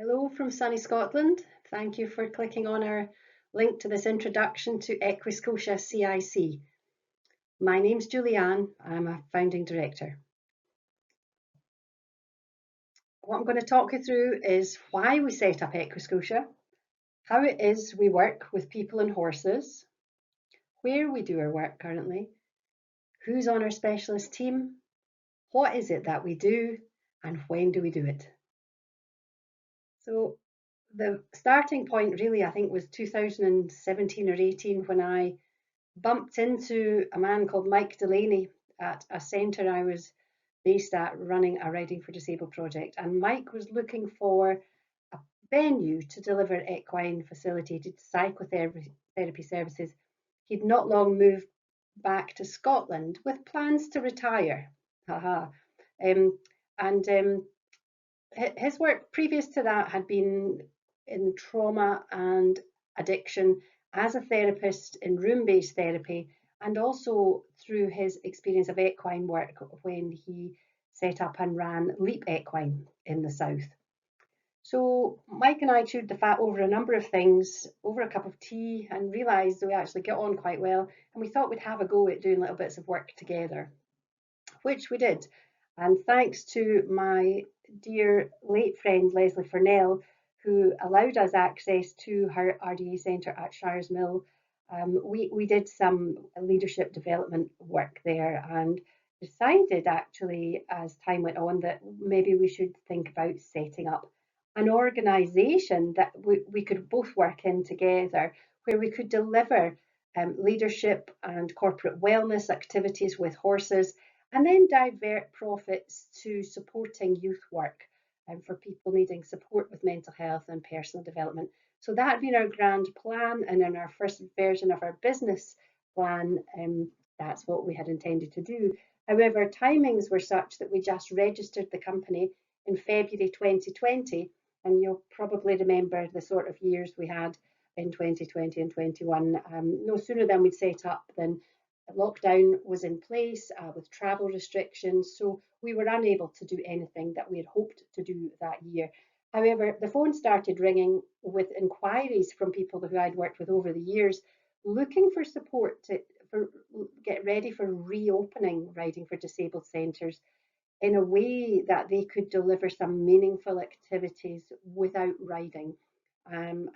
Hello from sunny Scotland. Thank you for clicking on our link to this introduction to Equi Scotia CIC. My name's Julianne. I'm a founding director. What I'm going to talk you through is why we set up Equi Scotia, how it is we work with people and horses, where we do our work currently, who's on our specialist team, what is it that we do, and when do we do it. So the starting point really, I think, was 2017 or 18 when I bumped into a man called Mike Delaney at a centre I was based at running a Riding for Disabled project. And Mike was looking for a venue to deliver equine facilitated psychotherapy services. He'd not long moved back to Scotland with plans to retire. Haha. And his work previous to that had been in trauma and addiction as a therapist in room-based therapy, and also through his experience of equine work when he set up and ran Leap Equine in the south. So Mike and I chewed the fat over a number of things over a cup of tea and realised we actually get on quite well, and we thought we'd have a go at doing little bits of work together, which we did. And thanks to my dear late friend Leslie Furnell, who allowed us access to her RDA centre at Shires Mill, we did some leadership development work there and decided actually as time went on that maybe we should think about setting up an organisation that we could both work in together, where we could deliver leadership and corporate wellness activities with horses, and then divert profits to supporting youth work for people needing support with mental health and personal development. So that had been our grand plan, and in our first version of our business plan, that's what we had intended to do. However, timings were such that we just registered the company in February 2020, and you'll probably remember the sort of years we had in 2020 and 21. No sooner than we'd set up than lockdown was in place with travel restrictions, so we were unable to do anything that we had hoped to do that year. However, the phone started ringing with inquiries from people who I'd worked with over the years, looking for support to get ready for reopening Riding for Disabled centres in a way that they could deliver some meaningful activities without riding. And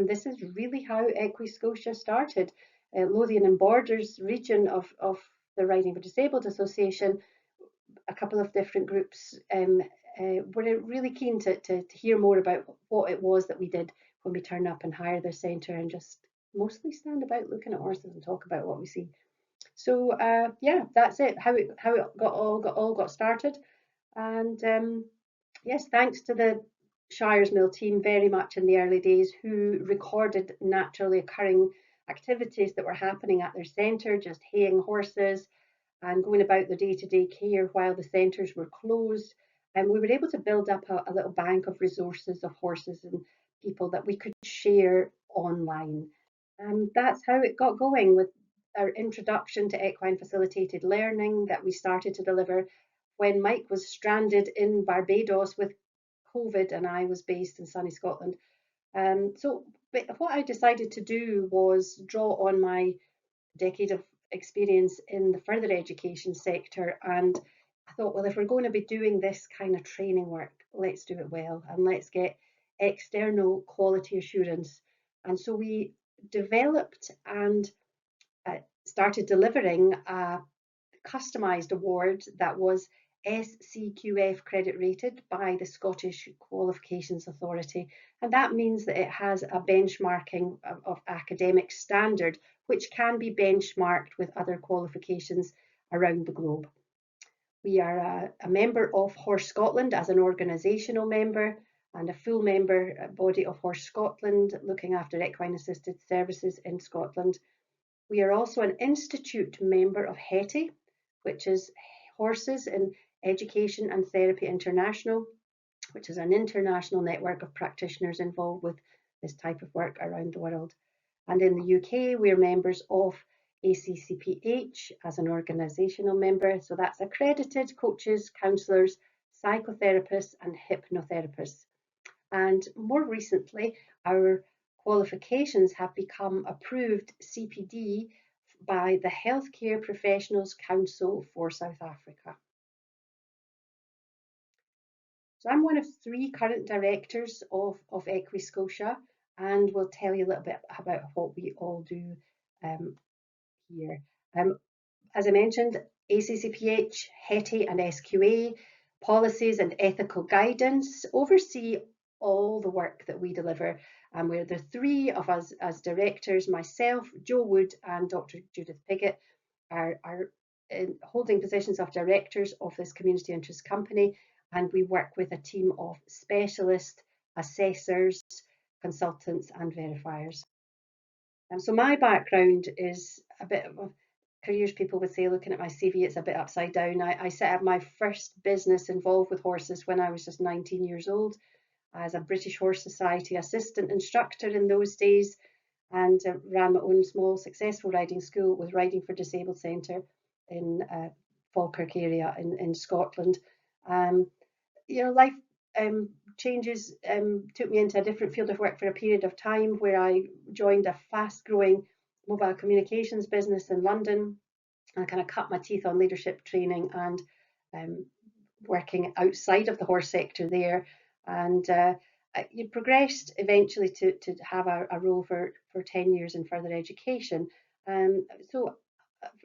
this is really how Equi Scotia started. Lothian and Borders region of the Riding for Disabled Association, a couple of different groups were really keen to hear more about what it was that we did when we turn up and hire their centre and just mostly stand about looking at horses and talk about what we see. So yeah, that's it. How it got started, and yes, thanks to the Shires Mill team very much in the early days, who recorded naturally occurring activities that were happening at their centre, just haying horses and going about their day-to-day care while the centres were closed. And we were able to build up a little bank of resources of horses and people that we could share online. And that's how it got going, with our introduction to equine facilitated learning that we started to deliver when Mike was stranded in Barbados with COVID and I was based in sunny Scotland. But what I decided to do was draw on my decade of experience in the further education sector, and I thought, well, if we're going to be doing this kind of training work, let's do it well and let's get external quality assurance. And so we developed and started delivering a customised award that was SCQF credit rated by the Scottish Qualifications Authority, and that means that it has a benchmarking of academic standard which can be benchmarked with other qualifications around the globe. We are a member of Horse Scotland as an organisational member, and a full member body of Horse Scotland looking after equine assisted services in Scotland. We are also an institute member of HETI, which is Horses in Education and Therapy International, which is an international network of practitioners involved with this type of work around the world. And in the UK, we're members of ACCPH as an organisational member. So that's accredited coaches, counsellors, psychotherapists and hypnotherapists. And more recently, our qualifications have become approved CPD by the Healthcare Professionals Council for South Africa. So I'm one of 3 current directors of Equi Scotia, and we'll tell you a little bit about what we all do here. As I mentioned, ACCPH, HETI and SQA, policies and ethical guidance oversee all the work that we deliver. And we're the 3 of us as directors, myself, Jo Wood and Dr. Judith Pigott are holding positions of directors of this community interest company, and we work with a team of specialist assessors, consultants and verifiers. So my background is a bit of a careers people would say, looking at my CV, it's a bit upside down. I set up my first business involved with horses when I was just 19 years old as a British Horse Society assistant instructor in those days, and ran my own small successful riding school with Riding for Disabled Centre in Falkirk area in Scotland. Life changes took me into a different field of work for a period of time, where I joined a fast-growing mobile communications business in London. I kind of cut my teeth on leadership training and working outside of the horse sector there. And you progressed eventually to have a role for 10 years in further education. So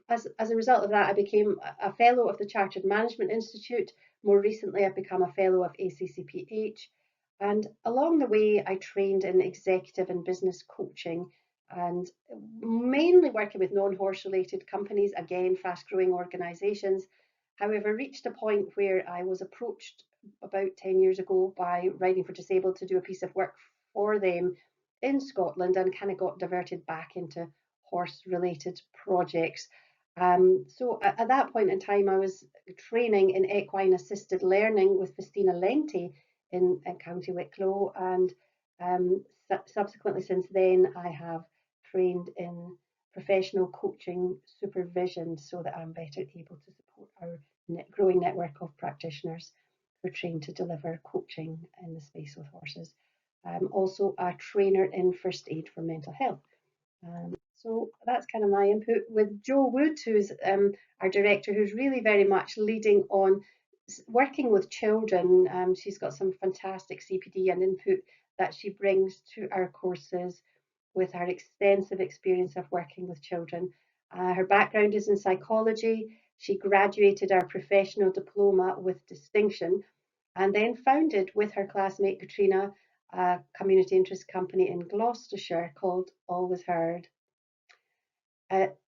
as a result of that, I became a fellow of the Chartered Management Institute. More recently, I've become a fellow of ACCPH. And along the way, I trained in executive and business coaching, and mainly working with non-horse related companies, again, fast growing organisations. However, reached a point where I was approached about 10 years ago by Riding for Disabled to do a piece of work for them in Scotland, and kind of got diverted back into horse related projects. So at that point in time, I was training in equine assisted learning with Festina Lenti in County Wicklow, and subsequently since then I have trained in professional coaching supervision, so that I'm better able to support our growing network of practitioners who are trained to deliver coaching in the space with horses. I'm also a trainer in first aid for mental health. So that's kind of my input, with Jo Wood, who's our director, who's really very much leading on working with children. She's got some fantastic CPD and input that she brings to our courses with her extensive experience of working with children. Her background is in psychology. She graduated our professional diploma with distinction, and then founded with her classmate Katrina a community interest company in Gloucestershire called Always Heard.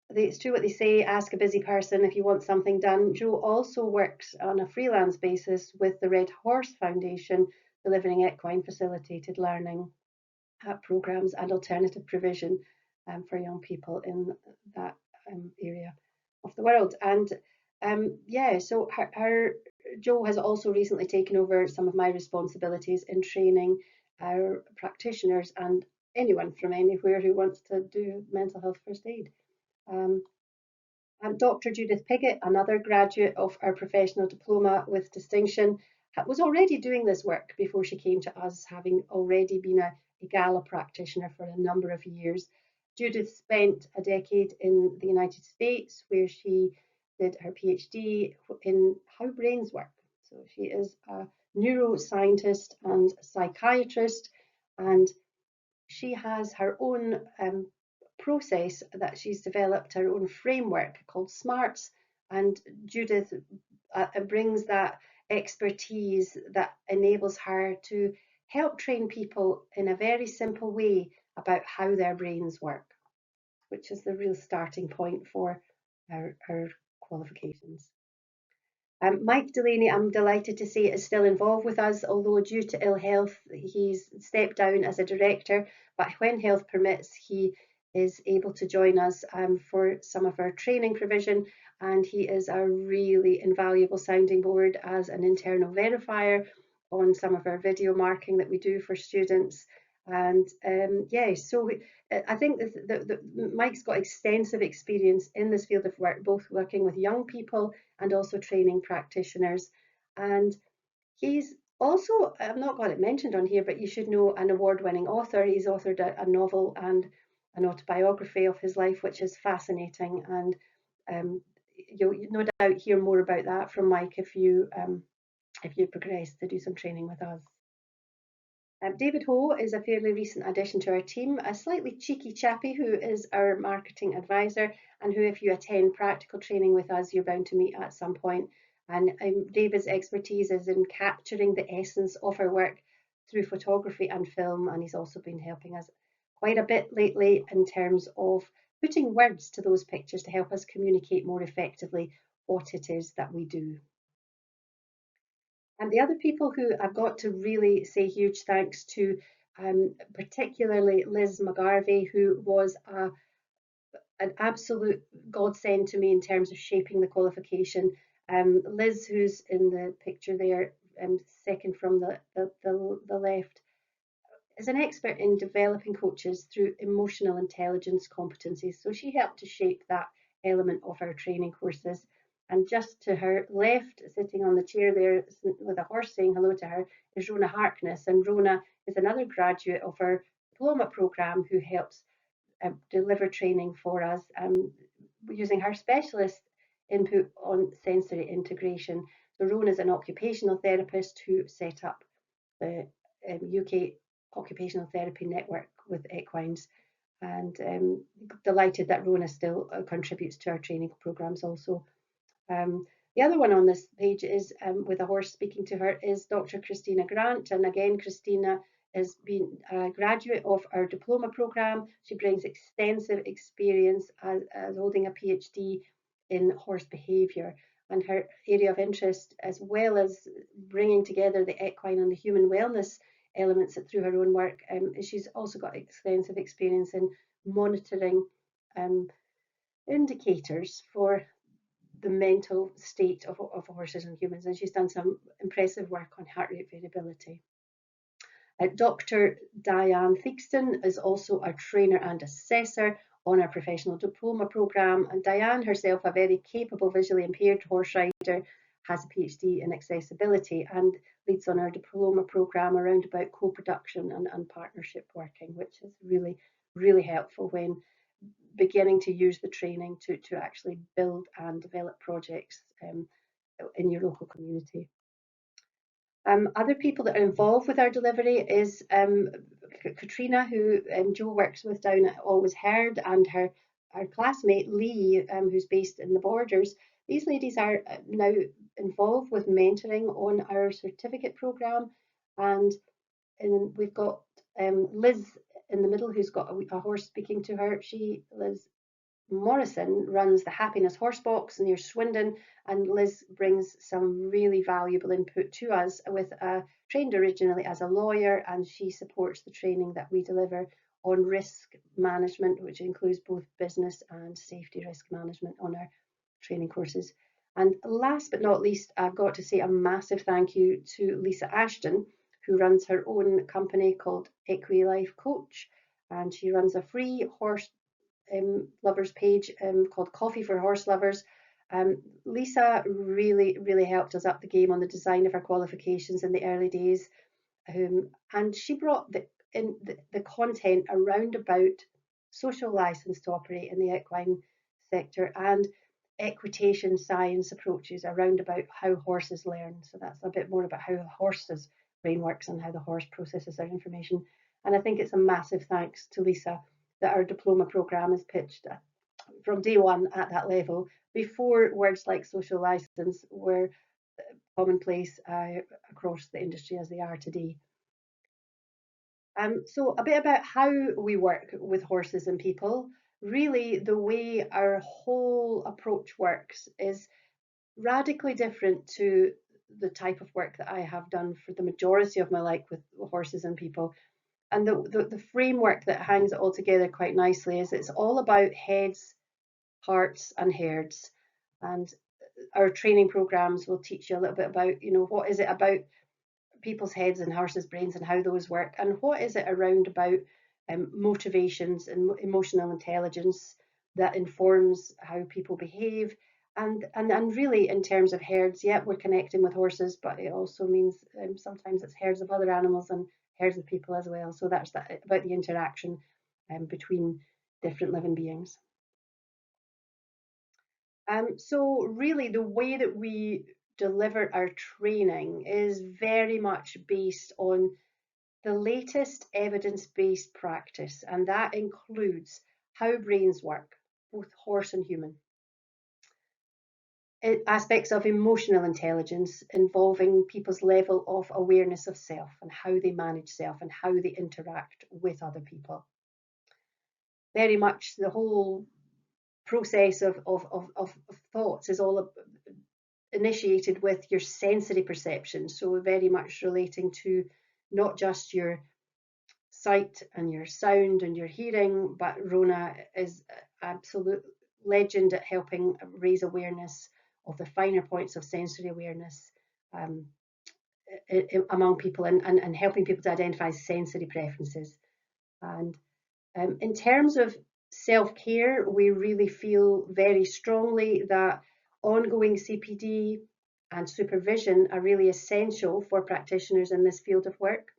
It's true what they say, ask a busy person if you want something done. Jo also works on a freelance basis with the Red Horse Foundation, delivering equine facilitated learning programs and alternative provision for young people in that area of the world. And so Jo has also recently taken over some of my responsibilities in training our practitioners and anyone from anywhere who wants to do mental health first aid. And Dr. Judith Pigott, another graduate of our professional diploma with distinction, was already doing this work before she came to us, having already been a EGALA practitioner for a number of years. Judith spent a decade in the United States, where she did her PhD in how brains work. So she is a neuroscientist and psychiatrist, and she has her own process that she's developed, her own framework called SMARTS, and Judith brings that expertise that enables her to help train people in a very simple way about how their brains work, which is the real starting point for our qualifications. Mike Delaney, I'm delighted to say, is still involved with us, although due to ill health, he's stepped down as a director, but when health permits, he is able to join us for some of our training provision, and he is a really invaluable sounding board as an internal verifier on some of our video marking that we do for students. And so I think that Mike's got extensive experience in this field of work, both working with young people and also training practitioners. And he's Also, I've not got it mentioned on here, but you should know an award-winning author. He's authored a novel and an autobiography of his life, which is fascinating. And you'll no doubt hear more about that from Mike if you progress to do some training with us. David Ho is a fairly recent addition to our team, a slightly cheeky chappie who is our marketing advisor and who, if you attend practical training with us, you're bound to meet at some point. And David's expertise is in capturing the essence of our work through photography and film, and he's also been helping us quite a bit lately in terms of putting words to those pictures to help us communicate more effectively what it is that we do. And the other people who I've got to really say huge thanks to, particularly Liz McGarvey, who was an absolute godsend to me in terms of shaping the qualification. Liz, who's in the picture there, second from the left, is an expert in developing coaches through emotional intelligence competencies. So she helped to shape that element of our training courses. And just to her left, sitting on the chair there with a horse saying hello to her, is Rona Harkness. And Rona is another graduate of our diploma programme who helps deliver training for us using her specialist input on sensory integration. So Rona is an occupational therapist who set up the UK Occupational Therapy Network with equines, and delighted that Rona still contributes to our training programmes also. The other one on this page is with a horse speaking to her is Dr. Christina Grant, and again Christina has been a graduate of our diploma programme. She brings extensive experience as holding a PhD in horse behaviour, and her area of interest, as well as bringing together the equine and the human wellness elements through her own work, she's also got extensive experience in monitoring indicators for the mental state of horses and humans, and she's done some impressive work on heart rate variability. Dr. Diane Theakston is also a trainer and assessor on our professional diploma programme, and Diane herself, a very capable visually impaired horse rider, has a PhD in accessibility and leads on our diploma programme around about co-production and partnership working, which is really, really helpful when beginning to use the training to actually build and develop projects in your local community. Other people that are involved with our delivery is Katrina, who Joe works with down at Always Heard, and her classmate Lee, who's based in the Borders. These ladies are now involved with mentoring on our certificate programme, and we've got Liz in the middle, who's got a horse speaking to her. Liz Morrison runs the Happiness Horse Box near Swindon, and Liz brings some really valuable input to us with trained originally as a lawyer, and she supports the training that we deliver on risk management, which includes both business and safety risk management on our training courses. And last but not least, I've got to say a massive thank you to Lisa Ashton, who runs her own company called Equi Life Coach, and she runs a free horse lovers page called Coffee for Horse Lovers. Lisa really helped us up the game on the design of our qualifications in the early days, and she brought the content around about social license to operate in the equine sector and equitation science approaches around about how horses learn. So that's a bit more about how the horse's brain works and how the horse processes their information. And I think it's a massive thanks to Lisa that our diploma programme is pitched from day one at that level, before words like social license were commonplace across the industry as they are today. So a bit about how we work with horses and people. Really, the way our whole approach works is radically different to the type of work that I have done for the majority of my life with horses and people. And the framework that hangs it all together quite nicely is it's all about heads, hearts, and herds. And our training programs will teach you a little bit about, what is it about people's heads and horses' brains and how those work, and what is it around about motivations and emotional intelligence that informs how people behave, And really, in terms of herds, yeah, we're connecting with horses, but it also means sometimes it's herds of other animals and herds of people as well. So that's about the interaction between different living beings. So really, the way that we deliver our training is very much based on the latest evidence-based practice, and that includes how brains work, both horse and human. Aspects of emotional intelligence involving people's level of awareness of self and how they manage self and how they interact with other people. Very much the whole process of thoughts is all initiated with your sensory perception, so very much relating to not just your sight and your sound and your hearing, but Rona is absolute legend at helping raise awareness of the finer points of sensory awareness among people and helping people to identify sensory preferences. And in terms of self-care, we really feel very strongly that ongoing CPD and supervision are really essential for practitioners in this field of work,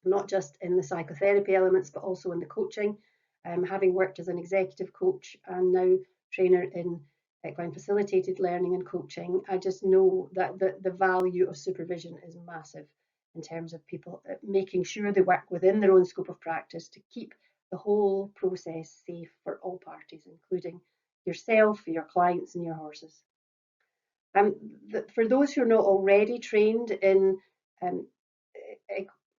not just in the psychotherapy elements, but also in the coaching. Having worked as an executive coach and now trainer in equine facilitated learning and coaching, I just know that the value of supervision is massive in terms of people making sure they work within their own scope of practice to keep the whole process safe for all parties, including yourself, your clients, and your horses. For those who are not already trained in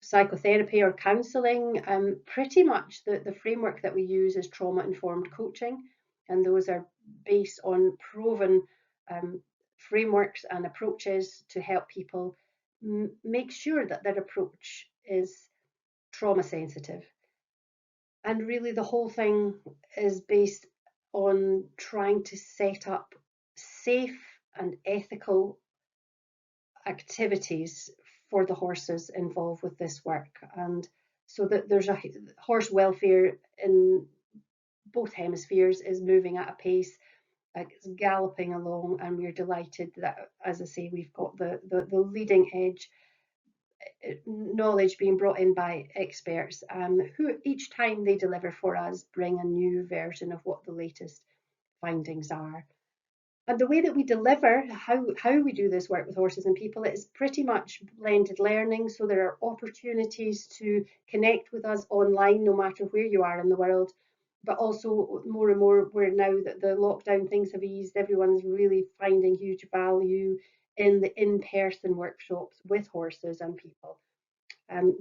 psychotherapy or counselling, pretty much the framework that we use is trauma-informed coaching, and those are based on proven frameworks and approaches to help people make sure that their approach is trauma sensitive. And really the whole thing is based on trying to set up safe and ethical activities for the horses involved with this work, and so that there's a horse welfare in both hemispheres is moving at a pace, it's galloping along, and we're delighted that, as I say, we've got the leading edge knowledge being brought in by experts who each time they deliver for us bring a new version of what the latest findings are. And the way that we deliver, how we do this work with horses and people, is pretty much blended learning. So there are opportunities to connect with us online, no matter where you are in the world. But also more and more, where now that the lockdown things have eased, everyone's really finding huge value in the in-person workshops with horses and people.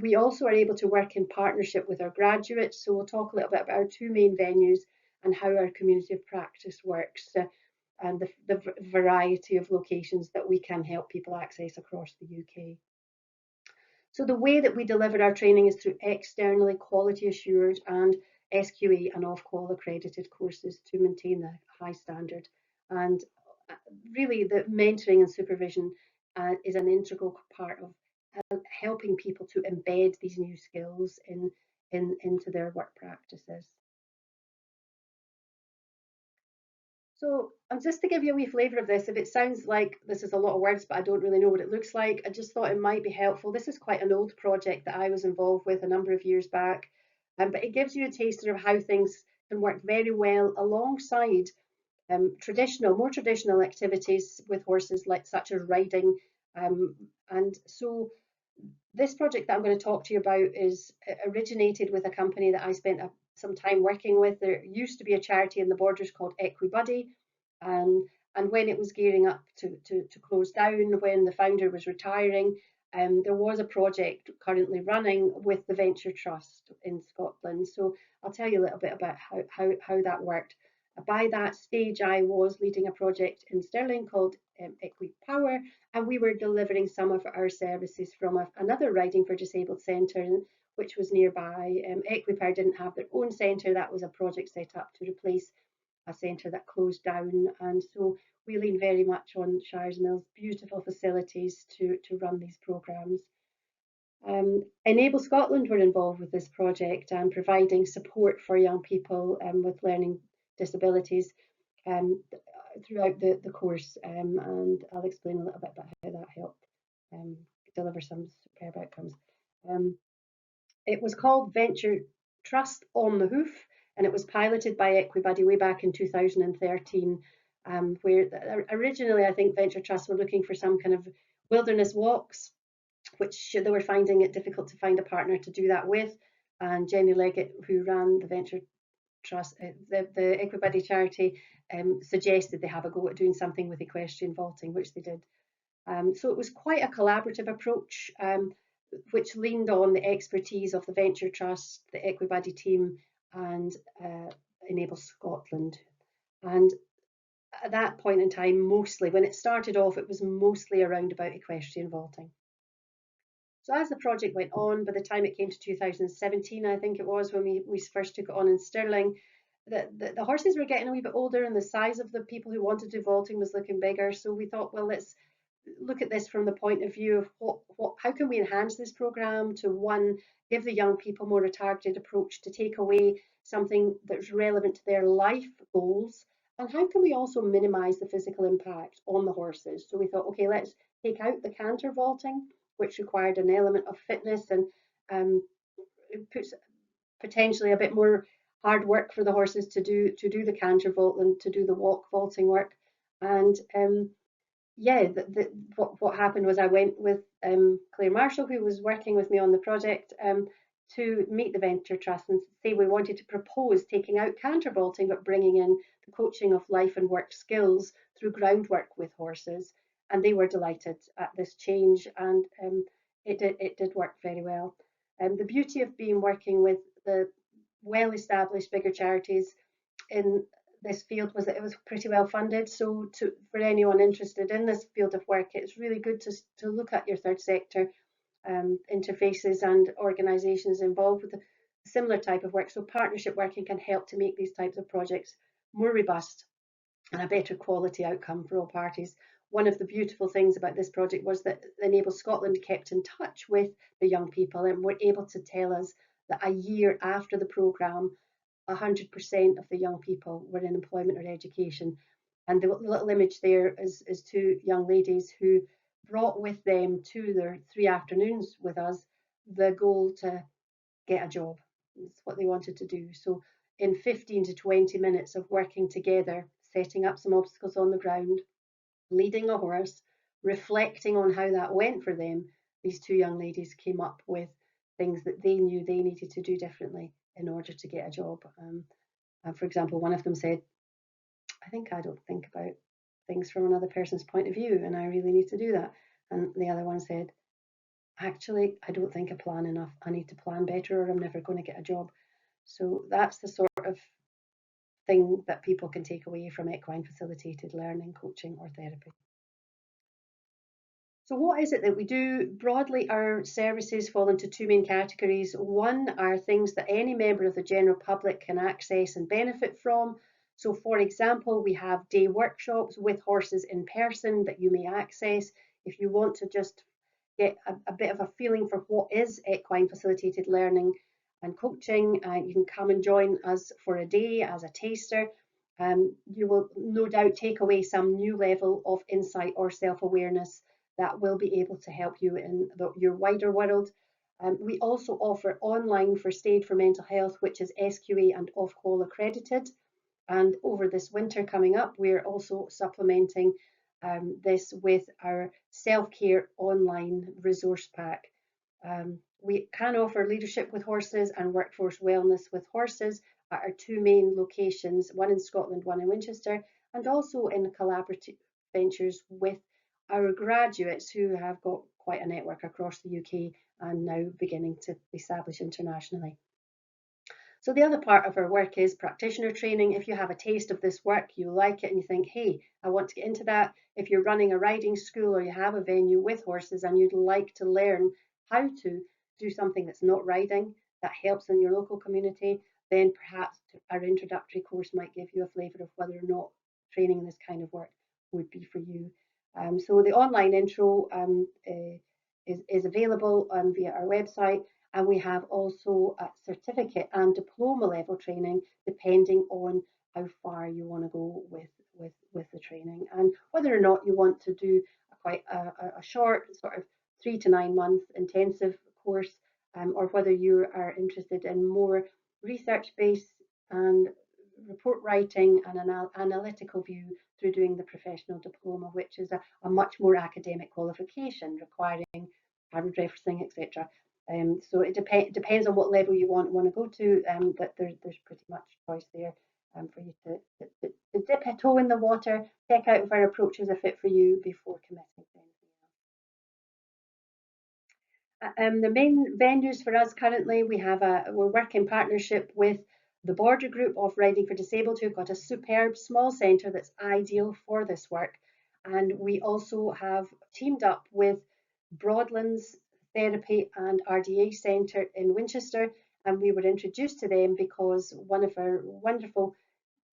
We also are able to work in partnership with our graduates. So we'll talk a little bit about our two main venues and how our community of practice works. And the variety of locations that we can help people access across the UK. So the way that we deliver our training is through externally quality assured and SQA and Ofqual accredited courses to maintain a high standard. And really the mentoring and supervision is an integral part of helping people to embed these new skills into their work practices. So, and just to give you a wee flavour of this, if it sounds like this is a lot of words, but I don't really know what it looks like, I just thought it might be helpful. This is quite an old project that I was involved with a number of years back, but it gives you a taster of how things can work very well alongside more traditional activities with horses, like such as riding. And so this project that I'm going to talk to you about is originated with a company that I spent some time working with. There used to be a charity in the Borders called Equi, and when it was gearing up to close down, when the founder was retiring, there was a project currently running with the Venture Trust in Scotland. So I'll tell you a little bit about how that worked. By that stage, I was leading a project in Stirling called Equi Power, and we were delivering some of our services from another Riding for Disabled centre, which was nearby. Equipower didn't have their own centre. That was a project set up to replace a centre that closed down, and so we lean very much on Shires Mill's beautiful facilities to run these programmes. Enable Scotland were involved with this project and providing support for young people with learning disabilities. throughout the course, and I'll explain a little bit about how that helped um, deliver some superb outcomes. Um, it was called Venture Trust on the Hoof, and it was piloted by Equibuddy way back in 2013, where originally I think Venture Trust were looking for some kind of wilderness walks, which they were finding it difficult to find a partner to do that with. And Jenny Leggett, who ran the Venture Trust, the Equibuddy charity, suggested they have a go at doing something with equestrian vaulting, which they did. So it was quite a collaborative approach, which leaned on the expertise of the Venture Trust, the Equibuddy team, and Enable Scotland. And at that point in time, mostly, when it started off, it was mostly around about equestrian vaulting. So as the project went on, by the time it came to 2017, I think it was, when we first took it on in Stirling, the horses were getting a wee bit older and the size of the people who wanted to do vaulting was looking bigger. So we thought, well, let's look at this from the point of view of how can we enhance this program to, one, give the young people more a targeted approach to take away something that's relevant to their life goals, and how can we also minimize the physical impact on the horses. So we thought, okay, let's take out the canter vaulting, which required an element of fitness and it puts potentially a bit more hard work for the horses to do the canter vault and to do the walk vaulting work. And yeah, what happened was I went with Claire Marshall, who was working with me on the project, to meet the Venture Trust and say we wanted to propose taking out canter vaulting but bringing in the coaching of life and work skills through groundwork with horses. And they were delighted at this change, and it did work very well. The beauty of being working with the well-established bigger charities in this field was that it was pretty well funded. So for anyone interested in this field of work, it's really good to look at your third sector interfaces and organisations involved with a similar type of work. So partnership working can help to make these types of projects more robust and a better quality outcome for all parties. One of the beautiful things about this project was that Enable Scotland kept in touch with the young people and were able to tell us that a year after the programme, 100% of the young people were in employment or education. And the little image there is two young ladies who brought with them to their 3 afternoons with us the goal to get a job. It's what they wanted to do. So in 15 to 20 minutes of working together, setting up some obstacles on the ground, leading a horse, reflecting on how that went for them, these two young ladies came up with things that they knew they needed to do differently in order to get a job. For example, one of them said, I don't think about things from another person's point of view, and I really need to do that. And the other one said, actually, I don't think I plan enough. I need to plan better or I'm never going to get a job. So that's the sort of thing that people can take away from equine facilitated learning, coaching, or therapy. So what is it that we do? Broadly, our services fall into two main categories. One are things that any member of the general public can access and benefit from. So for example, we have day workshops with horses in person that you may access. If you want to just get a bit of a feeling for what is equine facilitated learning and coaching, you can come and join us for a day as a taster. You will no doubt take away some new level of insight or self-awareness that will be able to help you in your wider world. We also offer online first aid for mental health, which is SQA and Ofqual accredited. And over this winter coming up, we're also supplementing this with our self-care online resource pack. We can offer leadership with horses and workforce wellness with horses at our two main locations, one in Scotland, one in Winchester, and also in collaborative ventures with our graduates who have got quite a network across the UK and now beginning to establish internationally. So the other part of our work is practitioner training. If you have a taste of this work, you like it and you think, hey, I want to get into that. If you're running a riding school or you have a venue with horses and you'd like to learn how to do something that's not riding, that helps in your local community, then perhaps our introductory course might give you a flavour of whether or not training in this kind of work would be for you. So the online intro is available via our website, and we have also a certificate and diploma level training depending on how far you want to go with the training, and whether or not you want to do quite a short sort of 3 to 9 month intensive course, or whether you are interested in more research-based and report writing and an analytical view through doing the professional diploma, which is a much more academic qualification requiring hybrid referencing, etc. So it depends on what level you want to go to, but there's pretty much choice there for you to dip a toe in the water, check out if our approaches are fit for you before committing to anything else. The main venues for us currently, we're working in partnership with the Border Group of Riding for Disabled, who've got a superb small centre that's ideal for this work. And we also have teamed up with Broadlands Therapy and RDA Centre in Winchester, and we were introduced to them because one of our wonderful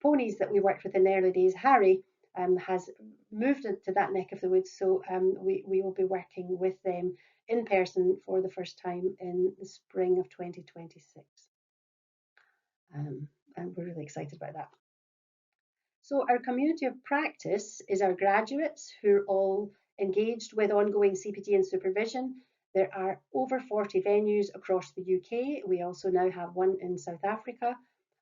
ponies that we worked with in the early days, Harry, has moved to that neck of the woods. So we will be working with them in person for the first time in the spring of 2026. And we're really excited about that. So our community of practice is our graduates who are all engaged with ongoing CPD and supervision. There are over 40 venues across the UK. We also now have one in South Africa.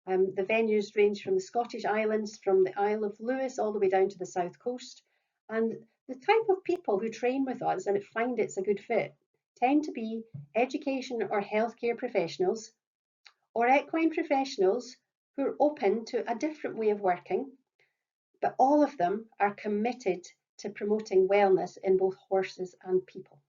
The venues range from the Scottish Islands, from the Isle of Lewis, all the way down to the South Coast. And the type of people who train with us and find it's a good fit tend to be education or healthcare professionals or equine professionals who are open to a different way of working, but all of them are committed to promoting wellness in both horses and people.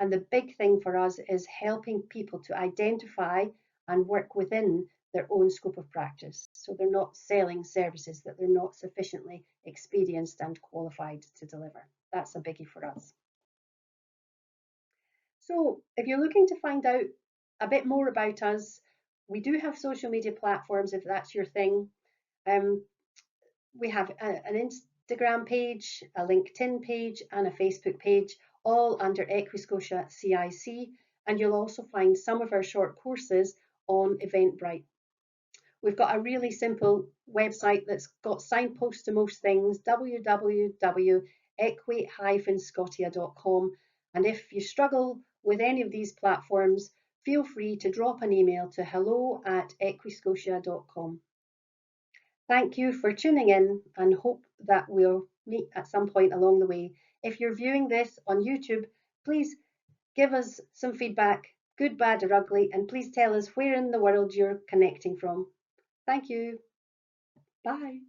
And the big thing for us is helping people to identify and work within their own scope of practice. So they're not selling services that they're not sufficiently experienced and qualified to deliver. That's a biggie for us. So if you're looking to find out a bit more about us, we do have social media platforms if that's your thing. We have an Instagram page, a LinkedIn page, and a Facebook page, all under Equi Scotia CIC, and you'll also find some of our short courses on Eventbrite. We've got a really simple website that's got signposts to most things, www.equi-scotia.com, and if you struggle with any of these platforms, feel free to drop an email to hello@equiscotia.com. Thank you for tuning in and hope that we'll meet at some point along the way. If you're viewing this on YouTube, please give us some feedback, good, bad or ugly, and please tell us where in the world you're connecting from. Thank you. Bye.